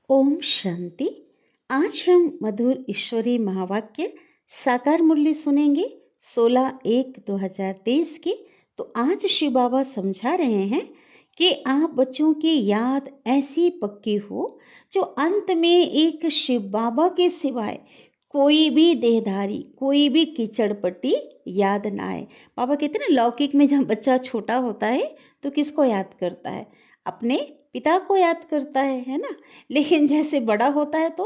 ओम शांति। आज हम मधुर ईश्वरी महावाक्य साकार मुरली सुनेंगे 16/1/2023 की। तो आज शिव बाबा समझा रहे हैं कि आप बच्चों की याद ऐसी पक्की हो जो अंत में एक शिव बाबा के सिवाय कोई भी देहधारी, कोई भी कीचड़पट्टी याद ना आए। बाबा कहते हैं ना, लौकिक में जब बच्चा छोटा होता है तो किसको याद करता है? अपने पिता को याद करता है ना। लेकिन जैसे बड़ा होता है तो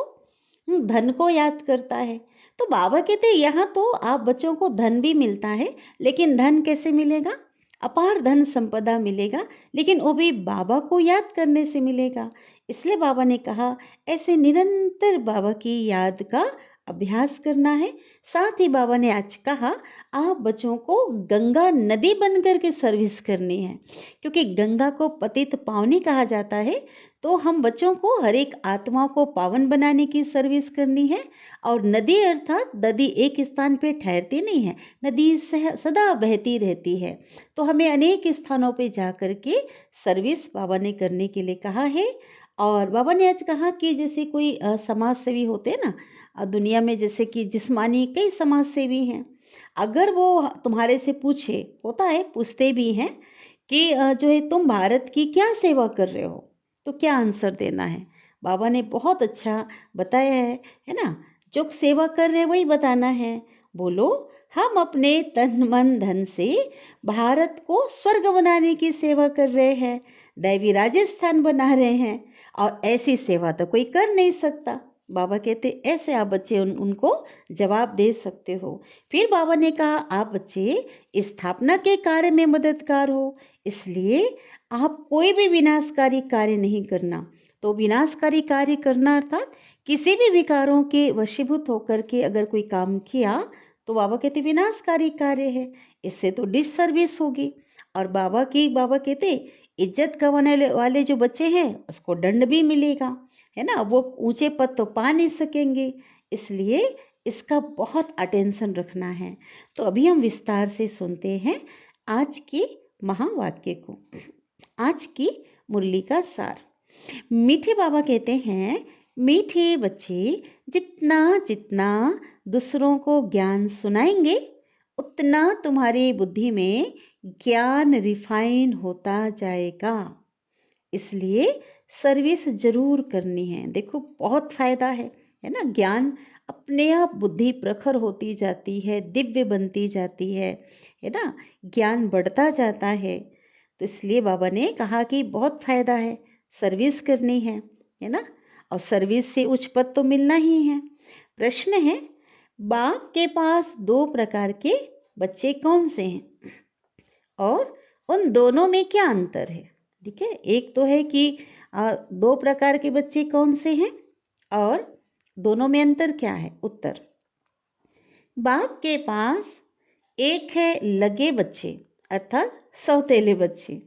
धन को याद करता है। तो बाबा कहते हैं यहाँ तो आप बच्चों को धन भी मिलता है, लेकिन धन कैसे मिलेगा? अपार धन संपदा मिलेगा, लेकिन वो भी बाबा को याद करने से मिलेगा। इसलिए बाबा ने कहा ऐसे निरंतर बाबा की याद का अभ्यास करना है। साथ ही बाबा ने आज कहा आप बच्चों को गंगा नदी बनकर के सर्विस करनी है, क्योंकि गंगा को पतित पावनी कहा जाता है। तो हम बच्चों को हर एक आत्मा को पावन बनाने की सर्विस करनी है। और नदी अर्थात नदी एक स्थान पे ठहरती नहीं है, नदी सदा बहती रहती है। तो हमें अनेक स्थानों पे जा कर के सर्विस बाबा ने करने के लिए कहा है। और बाबा ने आज कहा कि जैसे कोई समाज सेवी होते हैं ना, दुनिया में जैसे कि जिस्मानी कई समाज सेवी हैं। अगर वो तुम्हारे से पूछे, होता है पूछते भी हैं कि जो है तुम भारत की क्या सेवा कर रहे हो, तो क्या आंसर देना है? बाबा ने बहुत अच्छा बताया है ना। जो सेवा कर रहे हैं वही बताना है। बोलो, हम अपने तन मन धन से भारत को स्वर्ग बनाने की सेवा कर रहे हैं, दैवी राजस्थान बना रहे हैं। और ऐसी सेवा तो कोई कर नहीं सकता। बाबा कहते ऐसे आप बच्चे उनको जवाब दे सकते हो। फिर बाबा ने कहा आप बच्चे स्थापना के कार्य में मददगार हो, इसलिए आप कोई भी विनाशकारी कार्य नहीं करना। तो विनाशकारी कार्य करना अर्थात किसी भी विकारों के वशीभूत होकर के अगर कोई काम किया तो बाबा कहते विनाशकारी कार्य है, इससे तो डिससर्विस होगी। और बाबा कहते इज्जत गंवाने वाले जो बच्चे हैं उसको दंड भी मिलेगा, है ना। वो ऊंचे पद तो पा नहीं सकेंगे, इसलिए इसका बहुत अटेंशन रखना है। तो अभी हम विस्तार से सुनते हैं आज के महावाक्य को, आज की मुरली का सार। मीठे बाबा कहते हैं, मीठे बच्चे जितना जितना दूसरों को ज्ञान सुनाएंगे उतना तुम्हारी बुद्धि में ज्ञान रिफाइन होता जाएगा। इसलिए सर्विस जरूर करनी है। देखो बहुत फायदा है ना। ज्ञान अपने आप बुद्धि प्रखर होती जाती है, दिव्य बनती जाती है ना। ज्ञान बढ़ता जाता है। तो इसलिए बाबा ने कहा कि बहुत फायदा है, सर्विस करनी है ना। और सर्विस से उच्च पद तो मिलना ही है। प्रश्न है, बाप के पास दो प्रकार के बच्चे कौन से हैं और उन दोनों में क्या अंतर है? ठीक है, एक तो है कि दो प्रकार के बच्चे कौन से हैं और दोनों में अंतर क्या है? उत्तर, बाप के पास एक है लगे बच्चे अर्थात सौतेले बच्चे,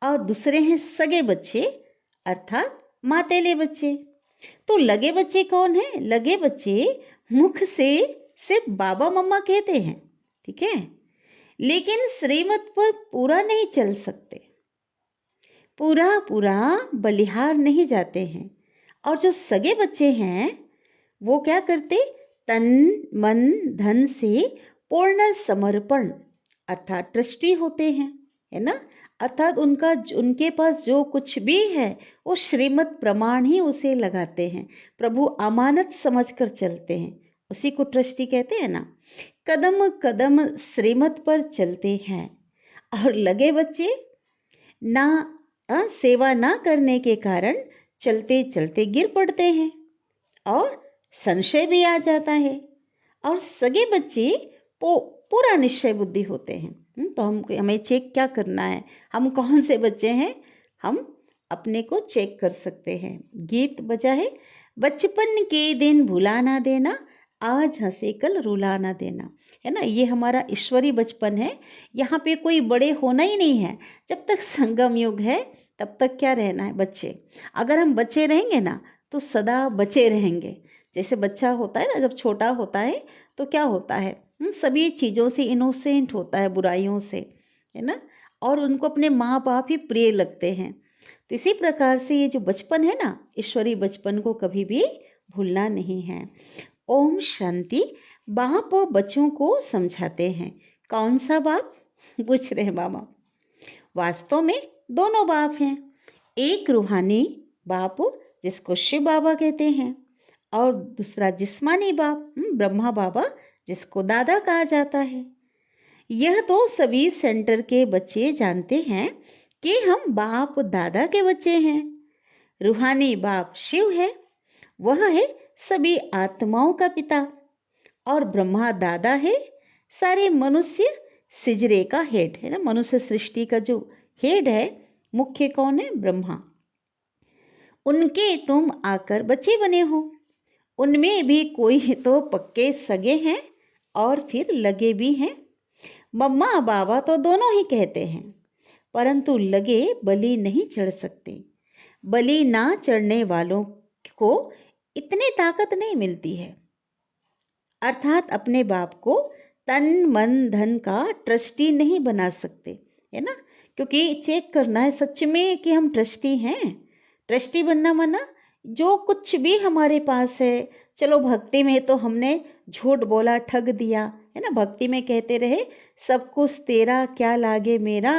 और दूसरे हैं सगे बच्चे अर्थात मातेले बच्चे। तो लगे बच्चे कौन है? लगे बच्चे मुख से सिर्फ बाबा मम्मा कहते हैं, ठीक है, लेकिन श्रीमत पर पूरा नहीं चल सकते, पूरा पूरा बलिहार नहीं जाते हैं। और जो सगे बच्चे हैं वो क्या करते? तन मन धन से पूर्ण समर्पण अर्थात ट्रस्टी होते हैं, है ना। अर्थात उनके पास जो कुछ भी है वो श्रीमत प्रमाण ही उसे लगाते हैं, प्रभु अमानत समझकर चलते हैं, उसी को ट्रस्टी कहते हैं ना। कदम कदम श्रीमत पर चलते हैं। और लगे बच्चे ना सेवा ना करने के कारण चलते चलते गिर पड़ते हैं और संशय भी आ जाता है। और सगे बच्चे पूरा निश्चय बुद्धि होते हैं। तो हमें चेक क्या करना है, हम कौन से बच्चे हैं, हम अपने को चेक कर सकते हैं। गीत बजा है, बचपन के दिन भुला ना देना, आज हंसे कल रुला ना देना, है ना। ये हमारा ईश्वरी बचपन है, यहाँ पे कोई बड़े होना ही नहीं है। जब तक संगम युग है तब तक क्या रहना है? बच्चे। अगर हम बच्चे रहेंगे ना तो सदा बचे रहेंगे। जैसे बच्चा होता है ना, जब छोटा होता है तो क्या होता है, सभी चीज़ों से इनोसेंट होता है, बुराइयों से, है ना। और उनको अपने माँ बाप ही प्रिय लगते हैं। तो इसी प्रकार से ये जो बचपन है ना, ईश्वरीय बचपन को कभी भी भूलना नहीं है। ओम शांति। बाप बच्चों को समझाते हैं। कौन सा बाप? पूछ रहे हैं बाबा। वास्तव में दोनों बाप हैं। एक रूहानी बाप जिसको शिव बाबा कहते हैं, और दूसरा जिस्मानी बाप ब्रह्मा बाबा जिसको दादा कहा जाता है। यह तो सभी सेंटर के बच्चे जानते हैं कि हम बाप दादा के बच्चे हैं। रूहानी बाप शिव है, वह है सभी आत्माओं का पिता, और ब्रह्मा दादा है सारे मनुष्य सिजरे का हेड है ना। मनुष्य सृष्टि का जो हेड है, मुख्य कौन है? ब्रह्मा। उनके तुम आकर बच्चे बने हो। उनमें भी कोई तो पक्के सगे हैं और फिर लगे भी हैं। मम्मा बाबा तो दोनों ही कहते हैं, परंतु लगे बलि नहीं चढ़ सकते। बलि ना चढ़ने वालों को इतनी ताकत नहीं मिलती है। अर्थात अपने बाप को तन मन धन का ट्रस्टी नहीं बना सकते, है ना। क्योंकि चेक करना है सच में कि हम ट्रस्टी हैं। ट्रस्टी बनना माना जो कुछ भी हमारे पास है, चलो भक्ति में तो हमने झूठ बोला, ठग दिया, है ना। भक्ति में कहते रहे सब कुछ तेरा क्या लागे मेरा,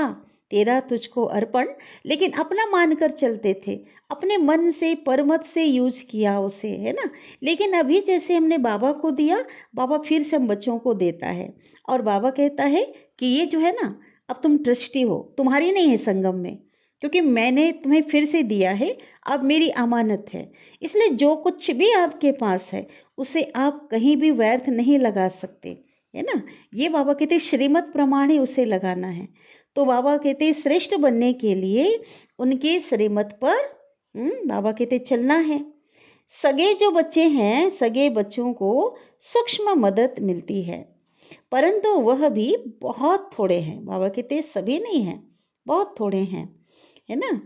तेरा तुझको अर्पण, लेकिन अपना मानकर चलते थे, अपने मन से परमत से यूज किया उसे, है ना। लेकिन अभी जैसे हमने बाबा को दिया, बाबा फिर से हम बच्चों को देता है, और बाबा कहता है कि ये जो है ना, अब तुम ट्रस्टी हो, तुम्हारी नहीं है संगम में, क्योंकि मैंने तुम्हें फिर से दिया है, अब मेरी अमानत है। इसलिए जो कुछ भी आपके पास है उसे आप कहीं भी व्यर्थ नहीं लगा सकते, है ना। ये बाबा कहते श्रीमत प्रमाण ही उसे लगाना है। तो बाबा कहते श्रेष्ठ बनने के लिए उनके श्रीमत पर बाबा कहते चलना है। सगे जो बच्चे हैं, सगे बच्चों को सूक्ष्म मदद मिलती है, परंतु वह भी बहुत थोड़े हैं। बाबा कहते सभी नहीं हैं, बहुत थोड़े हैं, है ना।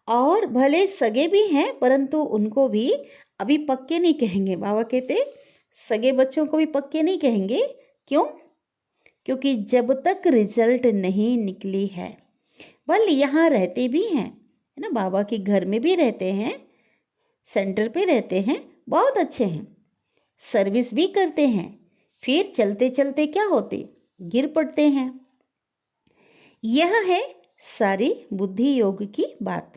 और भले सगे भी हैं, परंतु उनको भी अभी पक्के नहीं कहेंगे। बाबा कहते सगे बच्चों को भी पक्के नहीं कहेंगे। क्यों? क्योंकि जब तक रिजल्ट नहीं निकली है, भले यहाँ रहते भी हैं, है ना, बाबा के घर में भी रहते हैं, सेंटर पे रहते हैं, बहुत अच्छे हैं, सर्विस भी करते हैं, फिर चलते चलते क्या होते, गिर पड़ते हैं। यह है सारी बुद्धि योग की बात।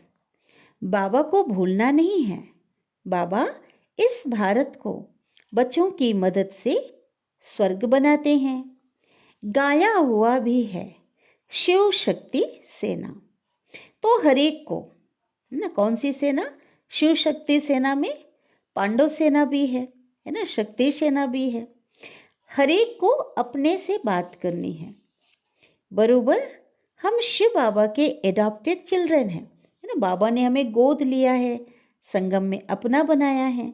बाबा को भूलना नहीं है। बाबा इस भारत को बच्चों की मदद से स्वर्ग बनाते हैं। गाया हुआ भी है शिव शक्ति सेना। तो हरेक को ना, कौन सी सेना? शिव शक्ति सेना में पांडव सेना भी है ना, शक्ति सेना भी है। हरेक को अपने से बात करनी है। बरोबर हम शिव बाबा के एडॉप्टेड चिल्ड्रन हैं, है ना। बाबा ने हमें गोद लिया है, संगम में अपना बनाया है,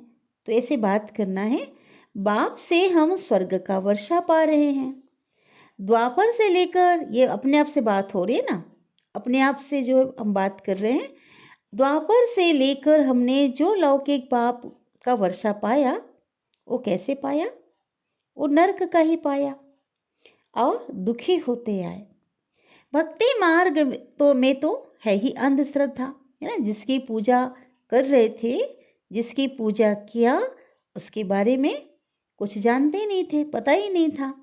तो ऐसे बात करना है। बाप से हम स्वर्ग का वर्षा पा रहे हैं। द्वापर से लेकर, ये अपने आप से बात हो रही है ना, अपने आप से जो हम बात कर रहे हैं, द्वापर से लेकर हमने जो लौकिक बाप का वर्षा पाया, वो कैसे पाया? वो नर्क का ही पाया और दुखी होते आए। भक्ति मार्ग में तो है ही अंधश्रद्धा, है ना। जिसकी पूजा कर रहे थे, जिसकी पूजा किया, उसके बारे में कुछ जानते नहीं थे, पता ही नहीं था।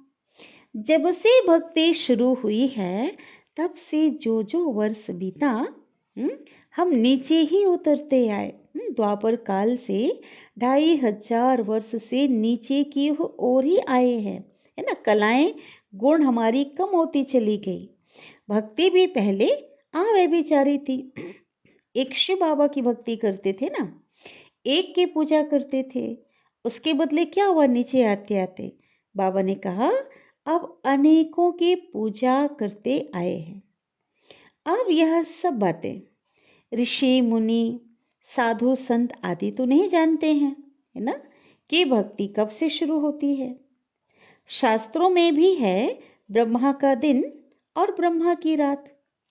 जब से भक्ति शुरू हुई है, तब से जो जो वर्ष बीता, हम नीचे ही उतरते आए। द्वापर काल से 2500 वर्ष से नीचे की ओर ही आए हैं, है ना। कलाएं गुण हमारी कम होती चली गई। भक्ति भी पहले अव्यभिचारी थी। एक शिव बाबा की भक्ति करते थे ना, एक की पूजा करते थे, उसके बदले क्या हुआ? नीचे आते आते बाबा ने कहा अब अनेकों की पूजा करते आए हैं। अब यह सब बातें ऋषि मुनि साधु संत आदि तो नहीं जानते हैं, है ना, कि भक्ति कब से शुरू होती है। शास्त्रों में भी है ब्रह्मा का दिन और ब्रह्मा की रात,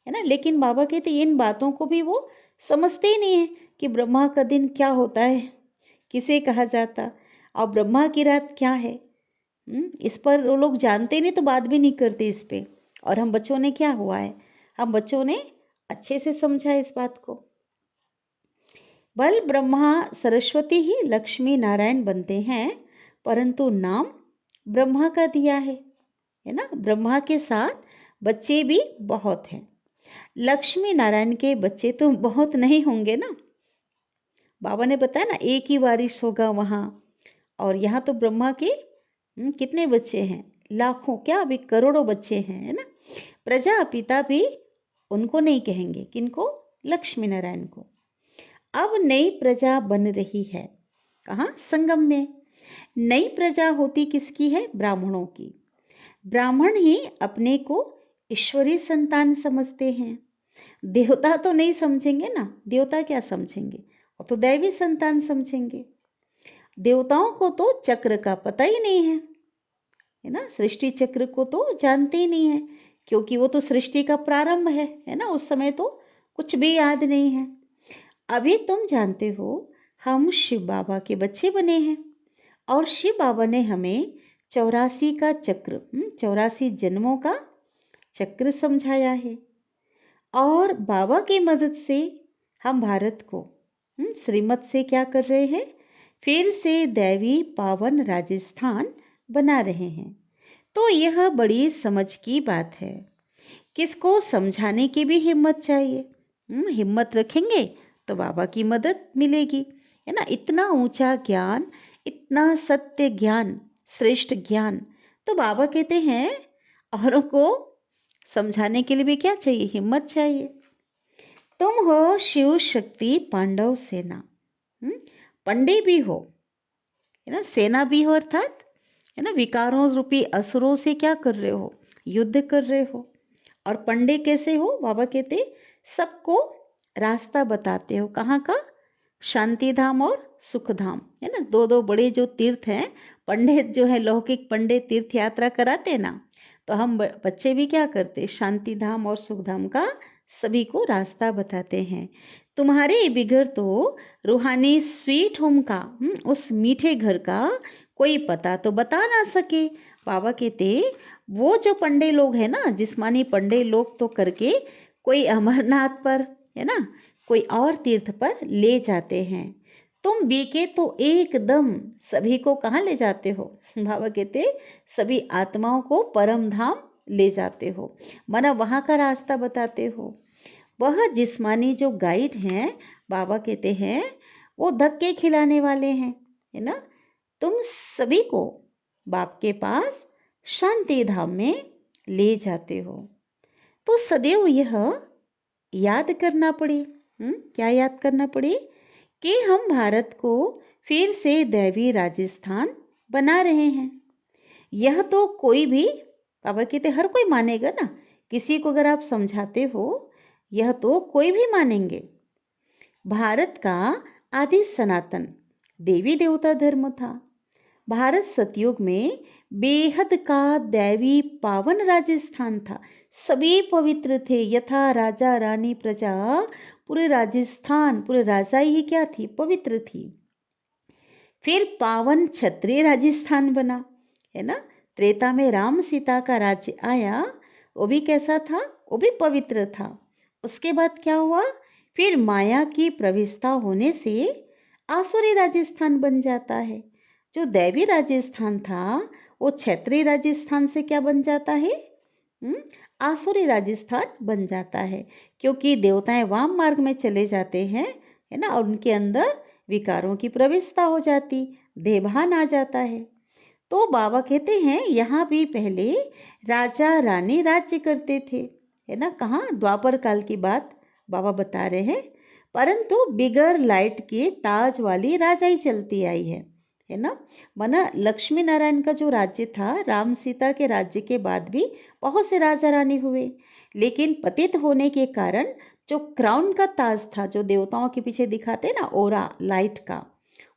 है ना। लेकिन बाबा कहते इन बातों को भी वो समझते ही नहीं है कि ब्रह्मा का दिन क्या होता है, किसे कहा जाता, और ब्रह्मा की रात क्या है। इस पर वो लोग जानते नहीं तो बात भी नहीं करते इस पे। और हम बच्चों ने क्या हुआ है, हम बच्चों ने अच्छे से समझा इस बात को। बल ब्रह्मा सरस्वती ही लक्ष्मी नारायण बनते हैं, परंतु नाम ब्रह्मा का दिया है ना। ब्रह्मा के साथ बच्चे भी बहुत हैं। लक्ष्मी नारायण के बच्चे तो बहुत नहीं होंगे ना। बाबा ने बताया ना, एक ही वारिस होगा वहां। और यहाँ तो ब्रह्मा के कितने बच्चे हैं, लाखों क्या अभी करोड़ों बच्चे हैं, है ना। प्रजापिता भी उनको नहीं कहेंगे, किनको, लक्ष्मी नारायण को। अब नई प्रजा बन रही है, कहाँ, संगम में। नई प्रजा होती किसकी है, ब्राह्मणों की। ब्राह्मण ही अपने को ईश्वरीय संतान समझते हैं। देवता तो नहीं समझेंगे ना, देवता क्या समझेंगे, वो तो दैवी संतान समझेंगे। देवताओं को तो चक्र का पता ही नहीं है ना, सृष्टि चक्र को तो जानते ही नहीं है, क्योंकि वो तो सृष्टि का प्रारंभ है ना। उस समय तो कुछ भी याद नहीं है। अभी तुम जानते हो हम शिव बाबा के बच्चे बने हैं, और शिव बाबा ने हमें 84 का चक्र, 84 जन्मों का चक्र समझाया है। और बाबा की मदद से हम भारत को श्रीमत से क्या कर रहे हैं, फिर से दैवी पावन राजस्थान बना रहे हैं। तो यह बड़ी समझ की बात है। किसको समझाने की भी हिम्मत चाहिए। हिम्मत रखेंगे तो बाबा की मदद मिलेगी, है ना। इतना ऊंचा ज्ञान, इतना सत्य ज्ञान, श्रेष्ठ ज्ञान, तो बाबा कहते हैं औरों को समझाने के लिए भी क्या चाहिए, हिम्मत चाहिए। तुम हो शिव शक्ति पांडव सेना। पंडे भी हो, है ना, सेना भी हो, अर्थात है ना, विकारों रूपी असुरों से क्या कर रहे हो, युद्ध कर रहे हो। और पंडे कैसे हो, बाबा कहते सबको रास्ता बताते हो, कहाँ का, शांति धाम और सुख धाम, है ना। दो दो बड़े जो तीर्थ हैं, पंडित जो है लौकिक पंडित तीर्थ यात्रा कराते ना, तो हम बच्चे भी क्या करते, शांति धाम और सुख धाम का सभी को रास्ता बताते हैं। तुम्हारे बिगड़ तो रूहानी स्वीट होम का, उस मीठे घर का कोई पता तो बता ना सके। बाबा कहते वो जो पंडे लोग हैं ना, जिस्मानी पंडे लोग तो करके कोई अमरनाथ पर, है ना, कोई और तीर्थ पर ले जाते हैं। तुम बीके तो एकदम सभी को कहाँ ले जाते हो, बाबा कहते सभी आत्माओं को परम धाम ले जाते हो, माना वहां का रास्ता बताते हो। वह जिस्मानी जो गाइड हैं, बाबा कहते हैं वो धक्के खिलाने वाले हैं, है ना। तुम सभी को बाप के पास शांति धाम में ले जाते हो। तो सदैव यह याद करना पड़े, क्या याद करना पड़े, कि हम भारत को फिर से दैवी राजस्थान बना रहे हैं। यह तो कोई भी, बाबा कहते हर कोई मानेगा ना, किसी को अगर आप समझाते हो यह तो कोई भी मानेंगे। भारत का आदि सनातन देवी देवता धर्म था। भारत सतयुग में बेहद का दैवी पावन राजस्थान था। सभी पवित्र थे, यथा राजा रानी प्रजा, पूरे राजस्थान, पूरे राजाई ही क्या थी, पवित्र थी। फिर पावन क्षत्रिय राजस्थान बना, है ना। त्रेता में राम सीता का राज्य आया, वो भी कैसा था, वो भी पवित्र था। उसके बाद क्या हुआ, फिर माया की प्रविष्टा होने से आसुरी राजस्थान बन जाता है। जो दैवी राजस्थान था वो क्षत्रिय राजस्थान से क्या बन जाता है, आसुरी राजस्थान बन जाता है, क्योंकि देवताएं वाम मार्ग में चले जाते हैं, है ना, और उनके अंदर विकारों की प्रविष्टा हो जाती, देभान आ जाता है। तो बाबा कहते हैं यहाँ भी पहले राजा रानी राज्य करते थे, है ना, कहाँ, द्वापर काल की बात बाबा बता रहे हैं। परंतु बिगर लाइट के ताज वाली राजाई चलती आई है ना। माना लक्ष्मी नारायण का जो राज्य था, राम सीता के राज्य के बाद भी बहुत से राजा रानी हुए, लेकिन पतित होने के कारण जो क्राउन का ताज था, जो देवताओं के पीछे दिखाते ना ओरा लाइट का,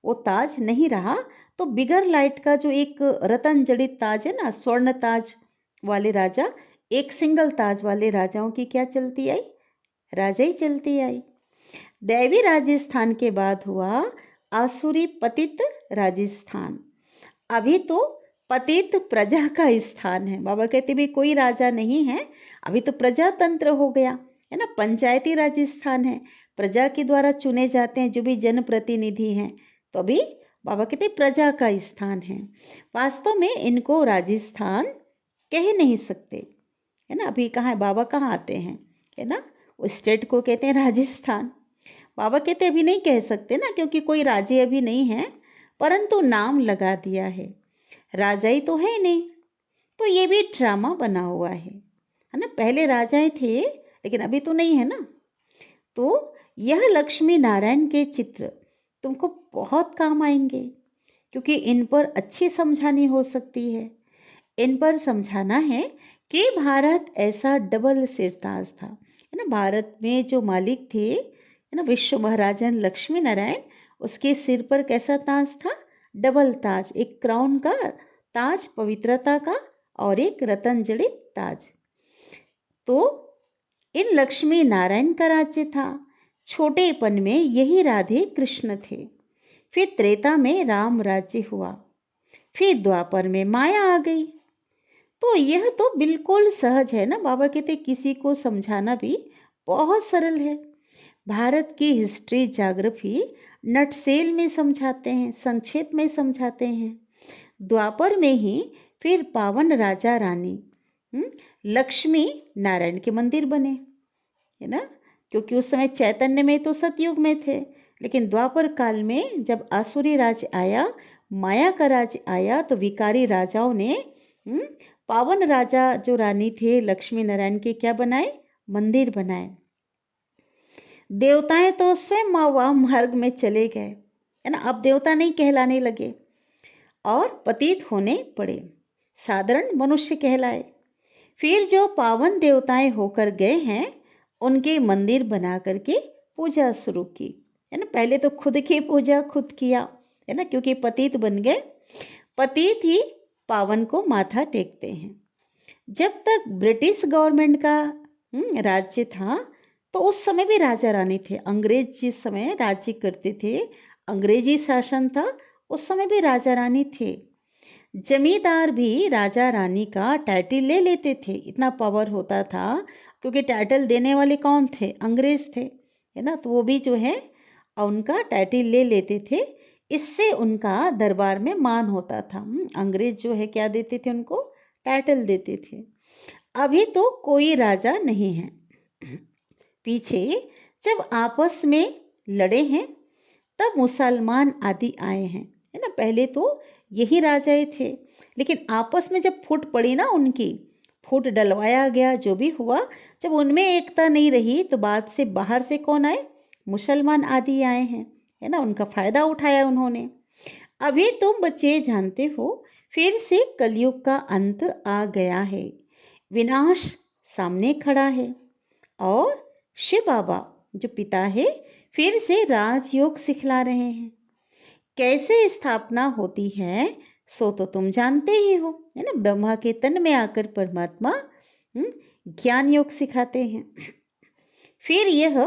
वो ताज नहीं रहा। तो बिगर लाइट का जो एक रतन जड़ित ताज है ना, स्वर्ण ताज वाले राजा, एक सिंगल ताज वाले राजाओं की क्या चलती आई, राजा ही चलती आई। दैवी राजस्थान के बाद हुआ आसुरी पतित राजस्थान। अभी तो पतित प्रजा का स्थान है। बाबा कहते भी कोई राजा नहीं है, अभी तो प्रजातंत्र हो गया, है ना, पंचायती राजस्थान है। प्रजा के द्वारा चुने जाते हैं जो भी जनप्रतिनिधि हैं, तो अभी बाबा कहते हैं प्रजा का स्थान है। वास्तव में इनको राजस्थान कह नहीं सकते, है ना। अभी कहाँ है बाबा, कहाँ आते हैं, है ना, उस स्टेट को कहते हैं राजस्थान। बाबा कहते अभी नहीं कह सकते ना, क्योंकि कोई राजे अभी नहीं है, परंतु नाम लगा दिया है, राजाई तो है नहीं। तो ये भी ड्रामा बना हुआ है ना। पहले राजाएं थे लेकिन अभी तो नहीं है ना। तो यह लक्ष्मी नारायण के चित्र तुमको बहुत काम आएंगे, क्योंकि इन पर अच्छी समझानी हो सकती है। इन पर समझाना है कि भारत ऐसा डबल सिरताज था, है ना। भारत में जो मालिक थे, है ना, विश्व महाराजन लक्ष्मी नारायण, उसके सिर पर कैसा ताज था, डबल ताज, एक क्राउन का ताज पवित्रता का और एक रतन जड़ित ताज। तो इन लक्ष्मी नारायण का राज्य था। छोटेपन में यही राधे कृष्ण थे। फिर त्रेता में राम राज्य हुआ, फिर द्वापर में माया आ गई। तो यह तो बिल्कुल सहज है ना। बाबा कहते किसी को समझाना भी बहुत सरल है। भारत की हिस्ट्री ज्योग्राफी नटसेल में समझाते हैं, संक्षेप में समझाते हैं। द्वापर में ही फिर पावन राजा रानी लक्ष्मी नारायण के मंदिर बने, है ना, क्योंकि उस समय चैतन्य में तो सतयुग में थे, लेकिन द्वापर काल में जब आसुरी राज आया, माया का राज आया, तो विकारी राजाओं ने पावन राजा जो रानी थे लक्ष्मी नारायण के क्या बनाए, मंदिर बनाए। देवताएं तो स्वयं वाह मार्ग में चले गए, है ना। अब देवता नहीं कहलाने लगे और पतित होने पड़े, साधारण मनुष्य कहलाए। फिर जो पावन देवताएं होकर गए हैं, उनके मंदिर बना करके पूजा शुरू की, है ना। पहले तो खुद की पूजा खुद किया, है ना, क्योंकि पतित बन गए। पतित ही पावन को माथा टेकते हैं। जब तक ब्रिटिश गवर्नमेंट का राज्य था, तो उस समय भी राजा रानी थे। अंग्रेज जिस समय राज्य करते थे, अंग्रेजी शासन था, उस समय भी राजा रानी थे। जमींदार भी राजा रानी का टाइटल ले लेते थे, इतना पावर होता था, क्योंकि टाइटल देने वाले कौन थे, अंग्रेज थे, है ना। तो वो भी जो है उनका टाइटल ले लेते थे, इससे उनका दरबार में मान होता था। अंग्रेज जो है क्या देते थे, उनको टाइटल देते थे। अभी तो कोई राजा नहीं है। पीछे जब आपस में लड़े हैं, तब मुसलमान आदि आए हैं, है ना। पहले तो यही राजाएं थे, लेकिन आपस में जब फूट पड़ी ना, उनकी फूट डलवाया गया, जो भी हुआ, जब उनमें एकता नहीं रही, तो बाद से बाहर से कौन आए, मुसलमान आदि आए हैं, है ना। उनका फायदा उठाया उन्होंने। अभी तुम बच्चे जानते हो, फिर से कलयुग का अंत आ गया है, विनाश सामने खड़ा है, और शिव बाबा जो पिता है, फिर से राजयोग सिखला रहे हैं। कैसे स्थापना होती है सो तो तुम जानते ही हो, है ना। ब्रह्मा के तन में आकर परमात्मा ज्ञान योग सिखाते हैं। फिर यह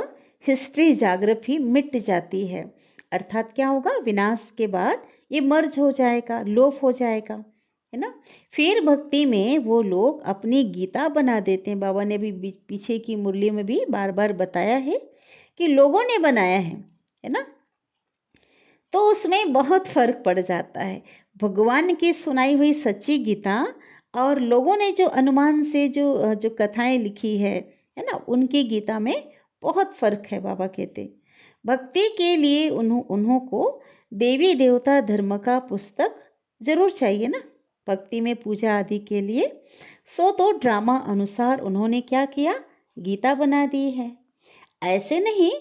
हिस्ट्री ज्योग्राफी मिट जाती है, अर्थात क्या होगा, विनाश के बाद ये मर्ज हो जाएगा, लोप हो जाएगा, है ना। फिर भक्ति में वो लोग अपनी गीता बना देते हैं। बाबा ने भी पीछे की मुरली में भी बार बार बताया है कि लोगों ने बनाया है ना। तो उसमें बहुत फर्क पड़ जाता है। भगवान की सुनाई हुई सच्ची गीता और लोगों ने जो अनुमान से जो कथाएं लिखी है ना, उनकी गीता में बहुत फर्क है। बाबा कहते भक्ति के लिए उन्हों को देवी देवता धर्म का पुस्तक जरूर चाहिए ना, भक्ति में पूजा आदि के लिए। सो तो ड्रामा अनुसार उन्होंने क्या किया, गीता बना दी है। ऐसे नहीं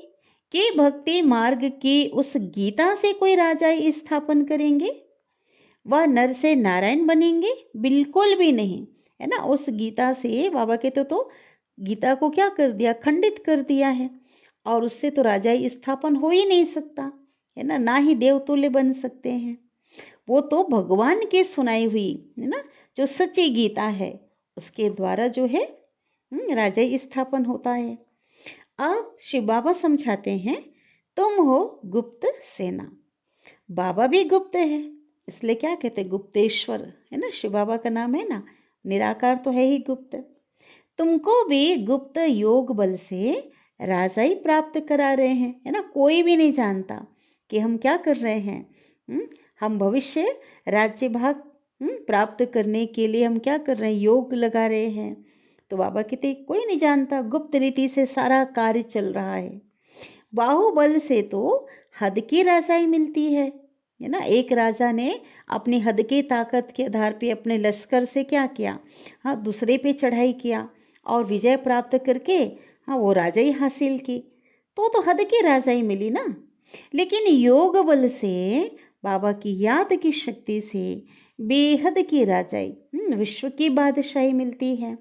कि भक्ति मार्ग की उस गीता से कोई राजा स्थापन करेंगे, वह नर से नारायण बनेंगे, बिल्कुल भी नहीं, है ना। उस गीता से बाबा कहते तो गीता को क्या कर दिया, खंडित कर दिया है, और उससे तो राजा स्थापन हो ही नहीं सकता, है ना, ना ही देवतुल्य बन सकते हैं। वो तो भगवान की सुनाई हुई, है ना, जो सच्ची गीता है, उसके द्वारा जो है राजा स्थापन होता है। अब शिव बाबा समझाते हैं, तुम हो गुप्त सेना। बाबा भी गुप्त है, इसलिए क्या कहते गुप्तेश्वर, है ना, शिव बाबा का नाम है ना, निराकार तो है ही गुप्त। तुमको भी गुप्त योग बल से राजाई प्राप्त करा रहे हैं, है ना। कोई भी नहीं जानता कि हम क्या कर रहे हैं। हम भविष्य राज्य भाग प्राप्त करने के लिए हम क्या कर रहे हैं, योग लगा रहे हैं। तो बाबा कहते कोई नहीं जानता, गुप्त रीति से सारा कार्य चल रहा है। बाहुबल से तो हद की राजाई मिलती है ना। एक राजा ने अपनी हद की ताकत के आधार पे अपने लश्कर से क्या किया, हाँ, दूसरे पे चढ़ाई किया और विजय प्राप्त करके हाँ वो राजाई हासिल की। तो हद की राजाई मिली ना। लेकिन योग बल से, बाबा की याद की शक्ति से बेहद की राजाई, विश्व की बादशाही मिलती है।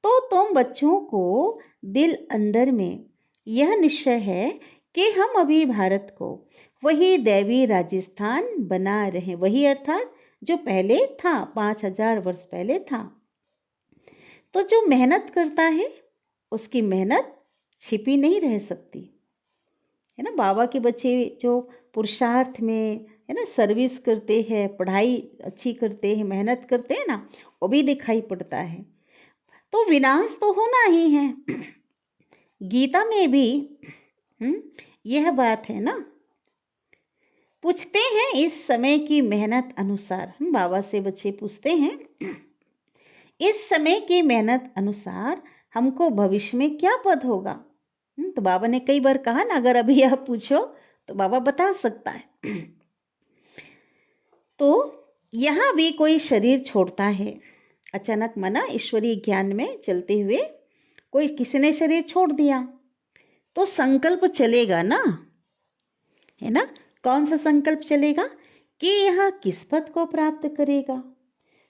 तो तुम बच्चों को दिल अंदर में यह निश्चय है कि हम अभी भारत को वही दैवी राजस्थान बना रहे, वही अर्थात जो पहले था, 5000 वर्ष पहले था। तो जो मेहनत करता है उसकी मेहनत छिपी नहीं रह सकती, है ना। बाबा के बच्चे जो पुरुषार्थ में, है ना, सर्विस करते हैं, पढ़ाई अच्छी करते हैं, मेहनत करते हैं ना, वो भी दिखाई पड़ता है। तो विनाश तो होना ही है। गीता में भी यह बात है ना। पूछते हैं इस समय की मेहनत अनुसार, बाबा से बच्चे पूछते हैं इस समय की मेहनत अनुसार हमको भविष्य में क्या पद होगा। तो बाबा ने कई बार कहा ना, अगर अभी आप पूछो तो बाबा बता सकता है। तो यहां भी कोई शरीर छोड़ता है अचानक, मना ईश्वरीय ज्ञान में चलते हुए कोई किसी ने शरीर छोड़ दिया तो संकल्प चलेगा ना, है ना। कौन सा संकल्प चलेगा कि यह किस पद को प्राप्त करेगा।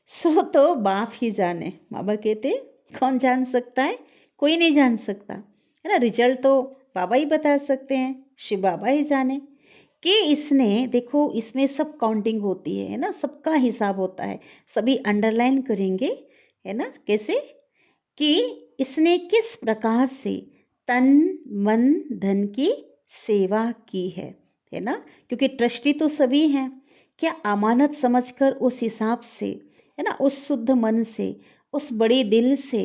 सो तो बाप ही जाने। बाबा कहते कौन जान सकता है, कोई नहीं जान सकता, है ना। रिजल्ट तो बाबा ही बता सकते हैं, शिव बाबा ही जाने कि इसने, देखो इसमें सब काउंटिंग होती है ना, सबका हिसाब होता है, सभी अंडरलाइन करेंगे, है ना। कैसे कि इसने किस प्रकार से तन मन धन की सेवा की है ना। क्योंकि ट्रस्टी तो सभी हैं, क्या अमानत समझकर उस हिसाब से, है ना, उस शुद्ध मन से, उस बड़े दिल से,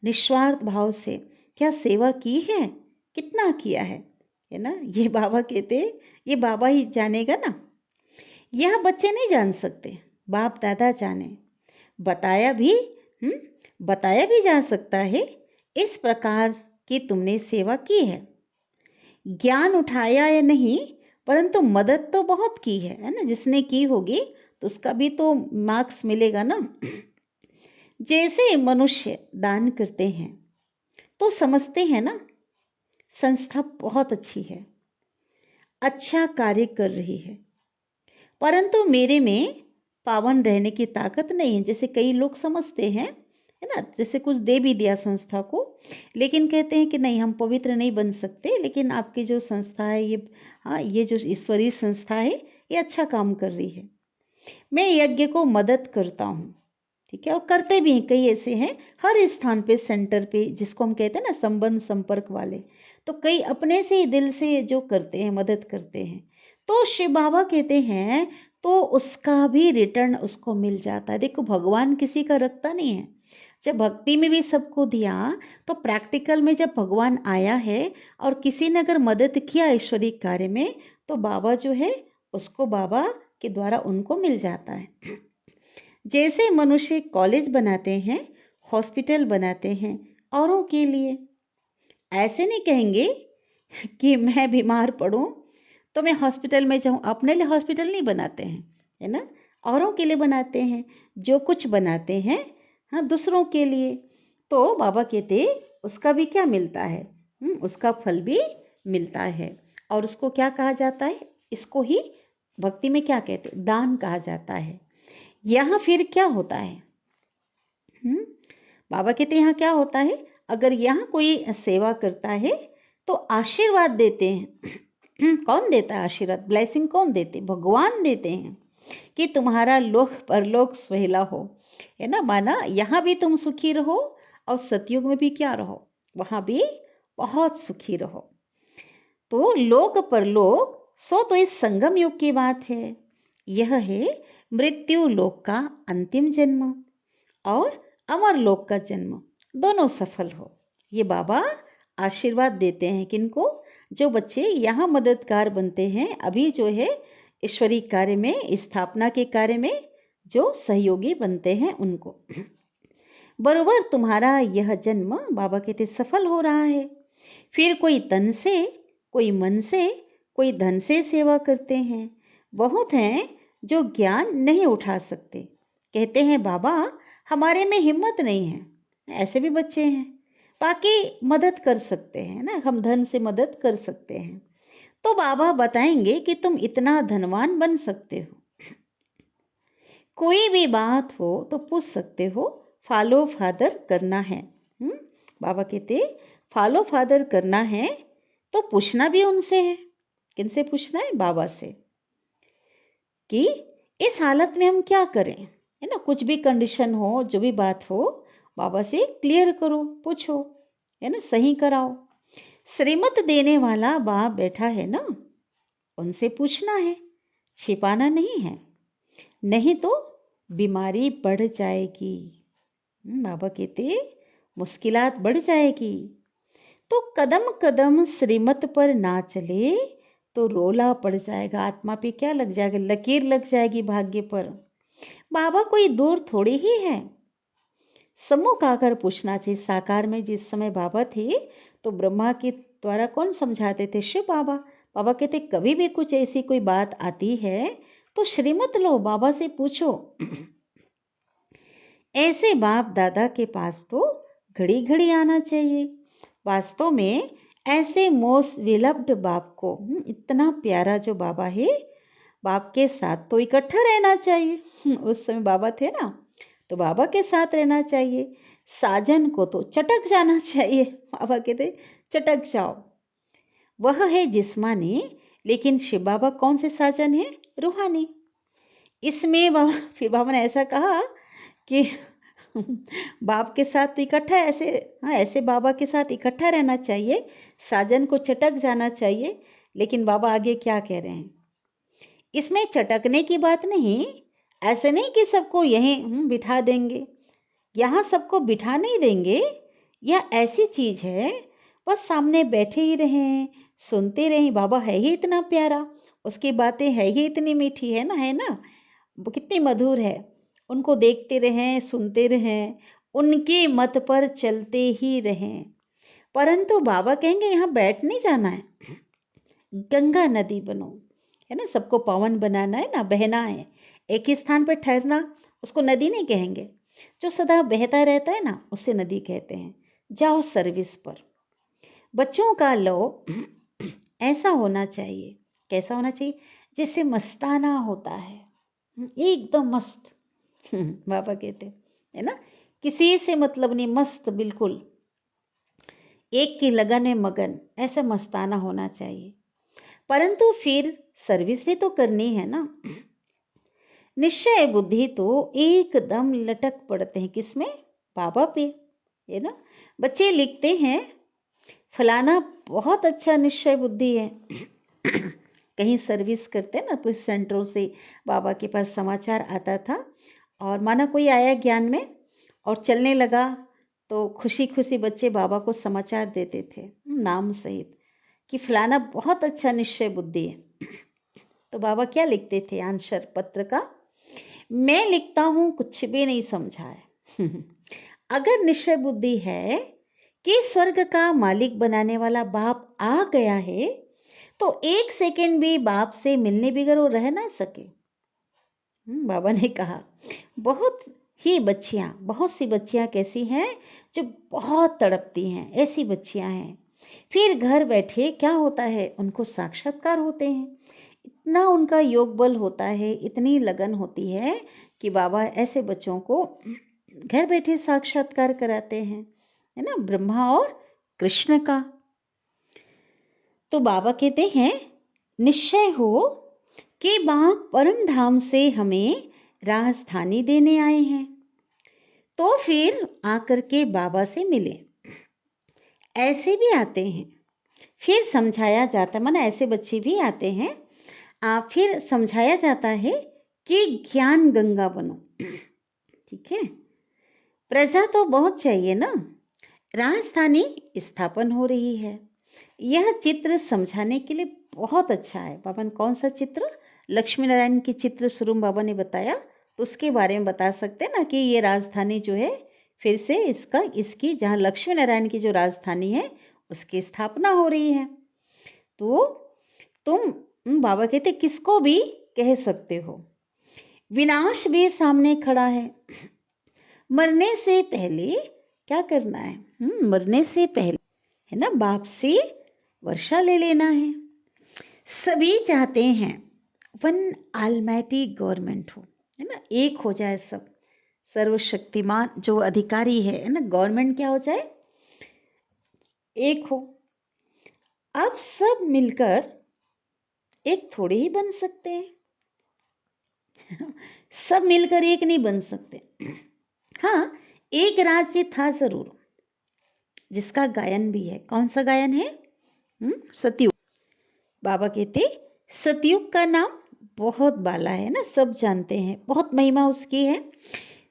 निस्वार्थ भाव से क्या सेवा की है, कितना किया है ना। ये बाबा कहते, ये बाबा ही जानेगा ना, यह बच्चे नहीं जान सकते, बाप दादा जाने। बताया भी बताया भी जा सकता है इस प्रकार की तुमने सेवा की है। ज्ञान उठाया या नहीं, परंतु मदद तो बहुत की है ना। जिसने की होगी तो उसका भी तो मार्क्स मिलेगा ना। जैसे मनुष्य दान करते हैं तो समझते हैं ना संस्था बहुत अच्छी है, अच्छा कार्य कर रही है, परंतु मेरे में पावन रहने की ताकत नहीं है, जैसे कई लोग समझते हैं, है ना। जैसे कुछ दे भी दिया संस्था को, लेकिन कहते हैं कि नहीं हम पवित्र नहीं बन सकते, लेकिन आपकी जो संस्था है ये, हाँ, ये जो ईश्वरीय संस्था है ये अच्छा काम कर रही है, मैं यज्ञ को मदद करता हूँ, ठीक है। और करते भी हैं, कई ऐसे हैं हर स्थान पे, सेंटर पे, जिसको हम कहते हैं ना संबंध संपर्क वाले, तो कई अपने से ही दिल से जो करते हैं, मदद करते हैं। तो शिव बाबा कहते हैं तो उसका भी रिटर्न उसको मिल जाता है। देखो भगवान किसी का रखता नहीं है। जब भक्ति में भी सबको दिया तो प्रैक्टिकल में जब भगवान आया है और किसी ने अगर मदद किया ईश्वरीय कार्य में, तो बाबा जो है उसको बाबा के द्वारा उनको मिल जाता है। जैसे मनुष्य कॉलेज बनाते हैं, हॉस्पिटल बनाते हैं औरों के लिए, ऐसे नहीं कहेंगे कि मैं बीमार पड़ूं तो मैं हॉस्पिटल में जाऊं। अपने लिए हॉस्पिटल नहीं बनाते हैं, है ना, औरों के लिए बनाते हैं। जो कुछ बनाते हैं, हाँ, दूसरों के लिए। तो बाबा कहते उसका भी क्या मिलता है, उसका फल भी मिलता है। और उसको क्या कहा जाता है, इसको ही भक्ति में क्या कहते हैं, दान कहा जाता है। यहाँ फिर क्या होता है, बाबा कहते हैं यहाँ क्या होता है, अगर यहाँ कोई सेवा करता है तो आशीर्वाद देते हैं। कौन देता है आशीर्वाद, ब्लेसिंग कौन देते, भगवान देते हैं कि तुम्हारा लोक परलोक सुहेला हो, है ना। माना यहाँ भी तुम सुखी रहो और सतयुग में भी क्या रहो, वहां भी बहुत सुखी रहो। तो लोक परलोक, सो तो इस संगम युग की बात है। यह है मृत्यु लोक का अंतिम जन्म और अमर लोक का जन्म, दोनों सफल हो। ये बाबा आशीर्वाद देते हैं किनको? जो बच्चे यहाँ मददगार बनते हैं, अभी जो है ईश्वरीय कार्य में, स्थापना के कार्य में जो सहयोगी बनते हैं उनको। बरोबर तुम्हारा यह जन्म बाबा कहते सफल हो रहा है। फिर कोई तन से, कोई मन से, कोई धन से सेवा करते हैं। बहुत हैं जो ज्ञान नहीं उठा सकते, कहते हैं बाबा हमारे में हिम्मत नहीं है। ऐसे भी बच्चे हैं। बाकी मदद कर सकते हैं ना, हम धन से मदद कर सकते हैं। तो बाबा बताएंगे कि तुम इतना धनवान बन सकते हो। कोई भी बात हो तो पूछ सकते हो, फॉलो फादर करना है। बाबा कहते फॉलो फादर करना है तो पूछना भी उनसे है। किनसे पूछना है? बाबा से, कि इस हालत में हम क्या करें, है ना। कुछ भी कंडीशन हो, जो भी बात हो, बाबा से क्लियर करो, पूछो, है ना, सही कराओ। श्रीमत देने वाला बाप बैठा है ना, उनसे पूछना है, छिपाना नहीं है, नहीं तो बीमारी बढ़ जाएगी। बाबा कहते मुश्किलात बढ़ जाएगी। तो कदम कदम श्रीमत पर ना चले तो रोला पड़ जाएगा, आत्मा पे क्या लग जाएगा? लकीर लग जाएगी भाग्य पर। बाबा कोई दूर थोड़ी ही है। सम्मुख आकर पूछना चाहिए। साकार में जिस समय बाबा थे तो ब्रह्मा के द्वारा कौन समझाते थे? शिव बाबा। बाबा कहते कभी भी कुछ ऐसी कोई बात आती है तो श्रीमत लो, बाबा से पूछो। ऐसे बाप दादा के पास तो घड़ी घड़ी आना चाहिए। वास्तव में ऐसे मोस्ट विलव्ड बाप को, इतना प्यारा जो बाबा है, बाप के साथ तो इकट्ठा रहना चाहिए। उस समय बाबा थे ना, तो बाबा के साथ रहना चाहिए। साजन को तो चटक जाना चाहिए। बाबा कहते चटक जाओ। वह है जिस्मानी, लेकिन शिव बाबा कौन से साजन है? रूहानी। इसमें बाबा, फिर बाबा ने ऐसा कहा कि बाप के साथ तो इकट्ठा ऐसे, हाँ ऐसे बाबा के साथ इकट्ठा रहना चाहिए, साजन को चटक जाना चाहिए। लेकिन बाबा आगे क्या कह रहे हैं? इसमें चटकने की बात नहीं। ऐसे नहीं कि सबको यहीं बिठा देंगे, यहाँ सबको बिठा नहीं देंगे। यह ऐसी चीज है, बस सामने बैठे ही रहें, सुनते रहें। बाबा है ही इतना प्यारा, उसकी बातें है ही इतनी मीठी, है ना, है ना, वो कितनी मधुर है। उनको देखते रहें, सुनते रहें, उनकी मत पर चलते ही रहें। परंतु बाबा कहेंगे यहाँ बैठ नहीं जाना है, गंगा नदी बनो, है ना, सबको पावन बनाना है ना, बहना है। एक ही स्थान पर ठहरना उसको नदी नहीं कहेंगे। जो सदा बहता रहता है ना, उसे नदी कहते हैं। जाओ सर्विस पर। बच्चों का लो ऐसा होना चाहिए। कैसा होना चाहिए? जैसे मस्ताना होता है, एकदम मस्त। बाबा कहते है ना, किसी से मतलब नहीं, मस्त बिल्कुल, एक की लगन में मगन, ऐसा मस्ताना होना चाहिए। परंतु फिर सर्विस भी तो करनी है ना। निश्चय बुद्धि तो एकदम लटक पड़ते हैं किसमें? बाबा पे, है ना। बच्चे लिखते हैं फलाना बहुत अच्छा निश्चय बुद्धि है। कहीं सर्विस करते ना, कुछ सेंटरों से बाबा के पास समाचार आता था, और माना कोई आया ज्ञान में और चलने लगा, तो खुशी खुशी बच्चे बाबा को समाचार देते थे नाम सहित कि फलाना बहुत अच्छा निश्चय बुद्धि है। तो बाबा क्या लिखते थे आंसर पत्र का? मैं लिखता हूं कुछ भी नहीं समझा है। अगर निश्चय बुद्धि है कि स्वर्ग का मालिक बनाने वाला बाप आ गया है, तो एक सेकंड भी बाप से मिलने बगैर वो रह ना सके। बाबा ने कहा बहुत सी बच्चियां कैसी हैं जो बहुत तड़पती हैं, ऐसी बच्चियां हैं। फिर घर बैठे क्या होता है, उनको साक्षात्कार होते हैं। इतना उनका योग बल होता है, इतनी लगन होती है कि बाबा ऐसे बच्चों को घर बैठे साक्षात्कार कराते हैं, है ना, ब्रह्मा और कृष्ण का। तो बाबा कहते हैं निश्चय हो कि बाप परम धाम से हमें राजधानी देने आए हैं, तो फिर आकर के बाबा से मिले। ऐसे भी आते हैं, फिर समझाया जाता है, माना ऐसे बच्चे भी आते हैं, फिर समझाया जाता है कि ज्ञान गंगा बनो। ठीक है, प्रजा तो बहुत चाहिए ना, राजधानी स्थापन हो रही है। यह चित्र समझाने के लिए बहुत अच्छा है। बाबा ने कौन सा चित्र? लक्ष्मी नारायण की चित्र स्वरूप बाबा ने बताया, तो उसके बारे में बता सकते हैं ना कि ये राजधानी जो है फिर से इसकी जहाँ लक्ष्मी नारायण की जो राजधानी है उसकी स्थापना हो रही है। तो तुम बाबा कहते किसको भी कह सकते हो। विनाश भी सामने खड़ा है। मरने से पहले क्या करना है? मरने से पहले है ना, बाप से वर्षा ले लेना है। सभी चाहते हैं वन ऑलमाइटी गवर्नमेंट हो, है ना, एक हो जाए सब, सर्वशक्तिमान जो अधिकारी है ना, गवर्नमेंट क्या हो जाए? एक हो। अब सब मिलकर एक थोड़े ही बन सकते हैं। सब मिलकर एक नहीं बन सकते। हाँ, एक राज्य था जरूर जिसका गायन भी है। कौन सा गायन है? सतयुग। बाबा कहते सतयुग का नाम बहुत बाला है ना, सब जानते हैं, बहुत महिमा उसकी है।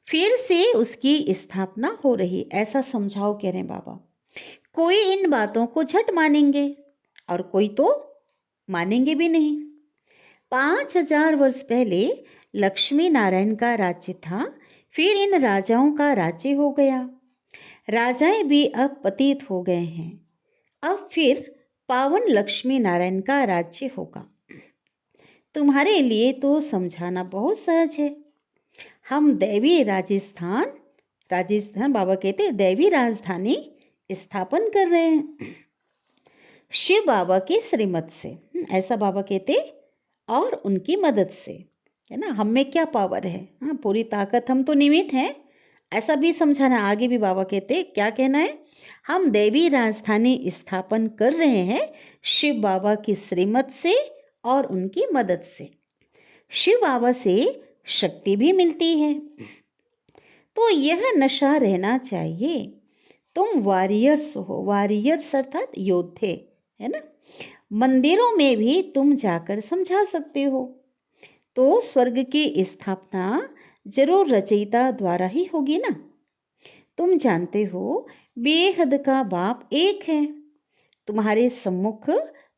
फिर से उसकी स्थापना हो रही, ऐसा समझाओ कह रहे हैं बाबा। कोई इन बातों को झट मानेंगे और कोई तो मानेंगे भी नहीं। 5000 वर्ष पहले लक्ष्मी नारायण का राज्य था, फिर इन राजाओं का राज्य हो गया। राजाएं भी अब पतित हो गए हैं। अब फिर पावन लक्ष्मी नारायण का राज्य होगा। तुम्हारे लिए तो समझाना बहुत सहज है। हम दैवी राजस्थान बाबा कहते दैवी राजधानी स्थापन कर रहे हैं शिव बाबा की श्रीमत से, ऐसा बाबा कहते, और उनकी मदद से, है ना। हम में क्या पावर है? हाँ, पूरी ताकत, हम तो निमित्त हैं, ऐसा भी समझाना। आगे भी बाबा कहते क्या कहना है? हम देवी राजधानी स्थापन कर रहे हैं शिव बाबा की श्रीमत से और उनकी मदद से। शिव बाबा से शक्ति भी मिलती है, तो यह नशा रहना चाहिए। तुम वॉरियर्स हो, वॉरियर्स अर्थात योद्धे, है ना। मंदिरों में भी तुम जाकर समझा सकते हो। तो स्वर्ग की स्थापना जरूर रचयिता द्वारा ही होगी ना। तुम जानते हो बेहद का बाप एक है। तुम्हारे सम्मुख